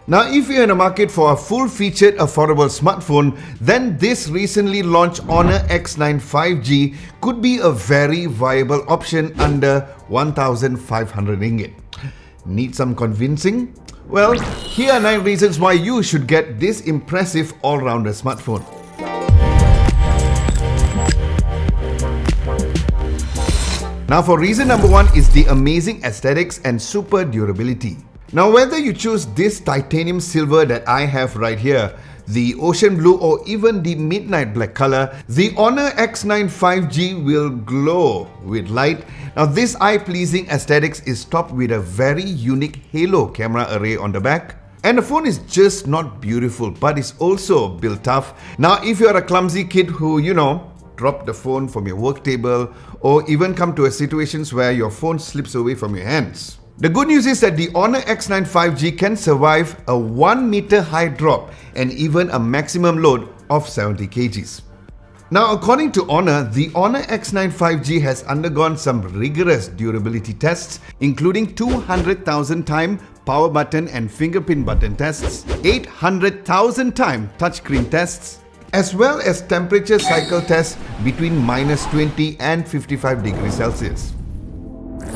Now, if you're in the market for a full-featured affordable smartphone, then this recently launched HONOR X9 5G could be a very viable option under 1,500 ringgit. Need some convincing? Well, here are 9 reasons why you should get this impressive all-rounder smartphone. Now, for reason number 1 is the amazing aesthetics and super durability. Now, whether you choose this titanium silver that I have right here, the ocean blue or even the midnight black color, the HONOR X9 5G will glow with light. Now, this eye-pleasing aesthetics is topped with a very unique halo camera array on the back. And the phone is just not beautiful, but it's also built tough. Now, if you're a clumsy kid who, drop the phone from your work table or even come to situations where your phone slips away from your hands, the good news is that the HONOR X9 5G can survive a 1 meter high drop and even a maximum load of 70 kgs. Now, according to HONOR, the HONOR X9 5G has undergone some rigorous durability tests, including 200,000 time power button and fingerprint button tests, 800,000 time touchscreen tests, as well as temperature cycle tests between -20 and 55 degrees Celsius.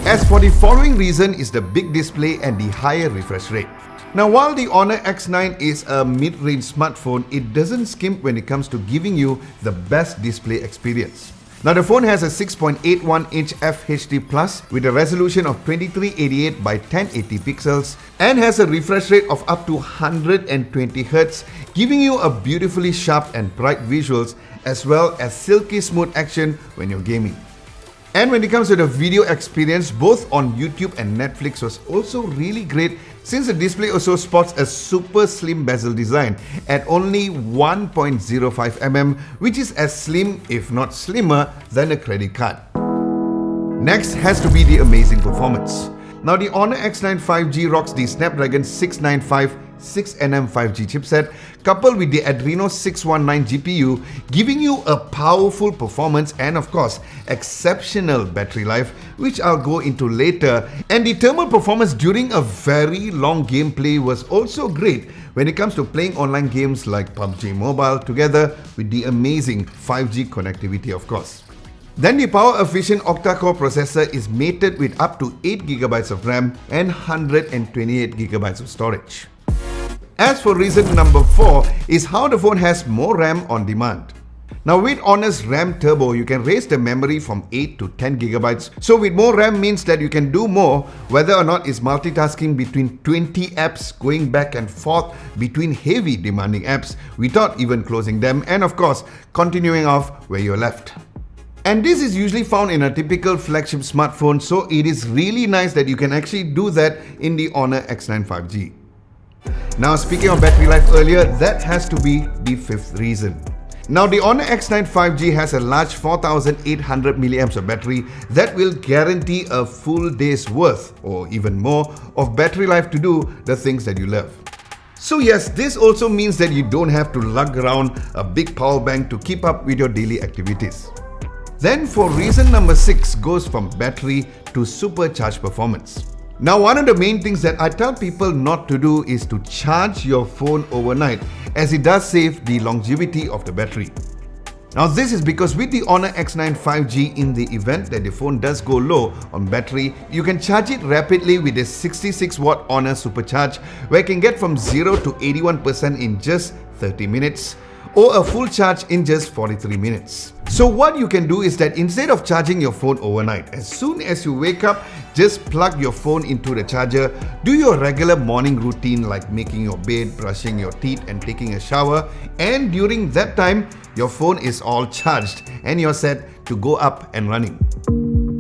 As for the following reason is the big display and the higher refresh rate. Now, while the HONOR X9 is a mid-range smartphone, it doesn't skimp when it comes to giving you the best display experience. Now, the phone has a 6.81-inch FHD Plus with a resolution of 2388 by 1080 pixels and has a refresh rate of up to 120 Hz, giving you a beautifully sharp and bright visuals as well as silky smooth action when you're gaming. And when it comes to the video experience, both on YouTube and Netflix was also really great since the display also sports a super slim bezel design at only 1.05 mm, which is as slim, if not slimmer, than a credit card. Next has to be the amazing performance. Now, the HONOR X9 5G rocks the Snapdragon 695 6nm 5G chipset coupled with the Adreno 619 GPU, giving you a powerful performance and of course exceptional battery life, which I'll go into later. And the thermal performance during a very long gameplay was also great when it comes to playing online games like PUBG Mobile together with the amazing 5G connectivity, of course. Then the power-efficient octa-core processor is mated with up to 8GB of RAM and 128GB of storage. As for reason number 4 is how the phone has more RAM on demand. Now, with HONOR's RAM Turbo, you can raise the memory from 8 to 10GB. So with more RAM means that you can do more, whether or not it's multitasking between 20 apps, going back and forth between heavy demanding apps without even closing them, and of course, continuing off where you're left. And this is usually found in a typical flagship smartphone, so it is really nice that you can actually do that in the HONOR X9 5G. Now, speaking of battery life earlier, that has to be the 5th reason. Now, the HONOR X9 5G has a large 4800 mAh of battery that will guarantee a full day's worth or even more of battery life to do the things that you love. So yes, this also means that you don't have to lug around a big power bank to keep up with your daily activities. Then for reason number 6 goes from battery to supercharged performance. Now, one of the main things that I tell people not to do is to charge your phone overnight, as it does save the longevity of the battery. Now, this is because with the HONOR X9 5G, in the event that the phone does go low on battery, you can charge it rapidly with a 66-watt HONOR SuperCharge, where it can get from 0 to 81% in just 30 minutes. Or a full charge in just 43 minutes. So what you can do is that instead of charging your phone overnight, as soon as you wake up, just plug your phone into the charger, do your regular morning routine like making your bed, brushing your teeth and taking a shower, and during that time, your phone is all charged and you're set to go up and running.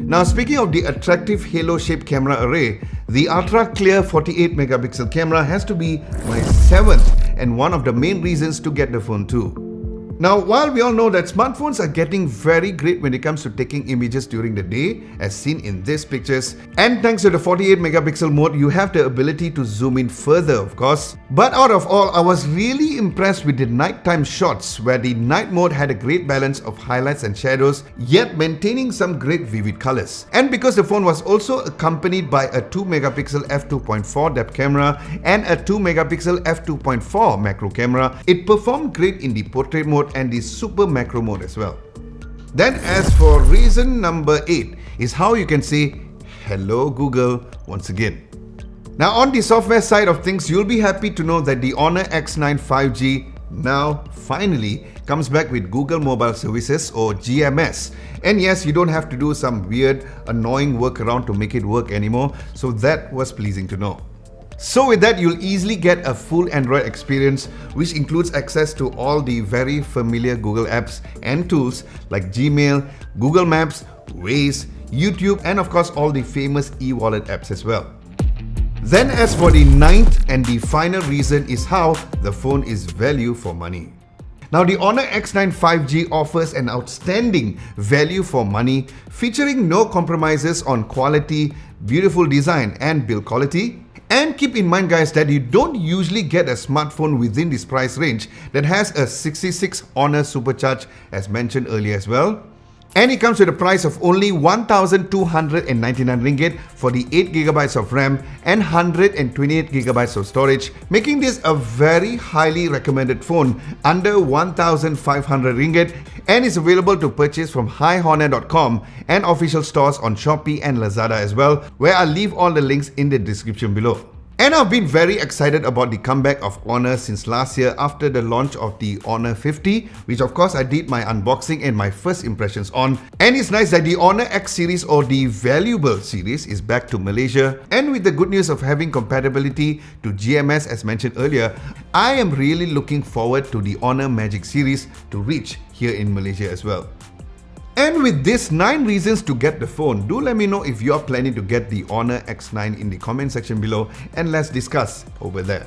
Now, speaking of the attractive halo-shaped camera array, the ultra-clear 48-megapixel camera has to be my 7th and one of the main reasons to get the phone too. Now, while we all know that smartphones are getting very great when it comes to taking images during the day, as seen in these pictures, and thanks to the 48 megapixel mode, you have the ability to zoom in further, of course. But out of all, I was really impressed with the nighttime shots, where the night mode had a great balance of highlights and shadows, yet maintaining some great vivid colors. And because the phone was also accompanied by a 2 megapixel f2.4 depth camera and a 2 megapixel f2.4 macro camera, it performed great in the portrait mode and the super macro mode as well. Then as for reason number 8 is how you can say hello Google once again. Now on the software side of things, you'll be happy to know that the HONOR X9 5G now finally comes back with Google Mobile Services or GMS. And yes, you don't have to do some weird annoying workaround to make it work anymore, so that was pleasing to know. So with that, you'll easily get a full Android experience, which includes access to all the very familiar Google apps and tools like Gmail, Google Maps, Waze, YouTube, and of course all the famous e-wallet apps as well. Then as for the ninth and the final reason is how the phone is value for money. Now the HONOR X9 5G offers an outstanding value for money, featuring no compromises on quality, beautiful design and build quality. And keep in mind guys that you don't usually get a smartphone within this price range that has a 66 HONOR SuperCharge as mentioned earlier as well. And it comes with a price of only 1,299 ringgit for the 8GB of RAM and 128GB of storage, making this a very highly recommended phone under 1,500 ringgit, and is available to purchase from HiHonor.com and official stores on Shopee and Lazada as well, where I'll leave all the links in the description below. And I've been very excited about the comeback of HONOR since last year after the launch of the HONOR 50, which of course I did my unboxing and my first impressions on. And it's nice that the HONOR X series or the Valuable series is back to Malaysia. And with the good news of having compatibility to GMS as mentioned earlier, I am really looking forward to the HONOR Magic series to reach here in Malaysia as well. And with these 9 reasons to get the phone, do let me know if you're planning to get the HONOR X9 in the comment section below, and let's discuss over there.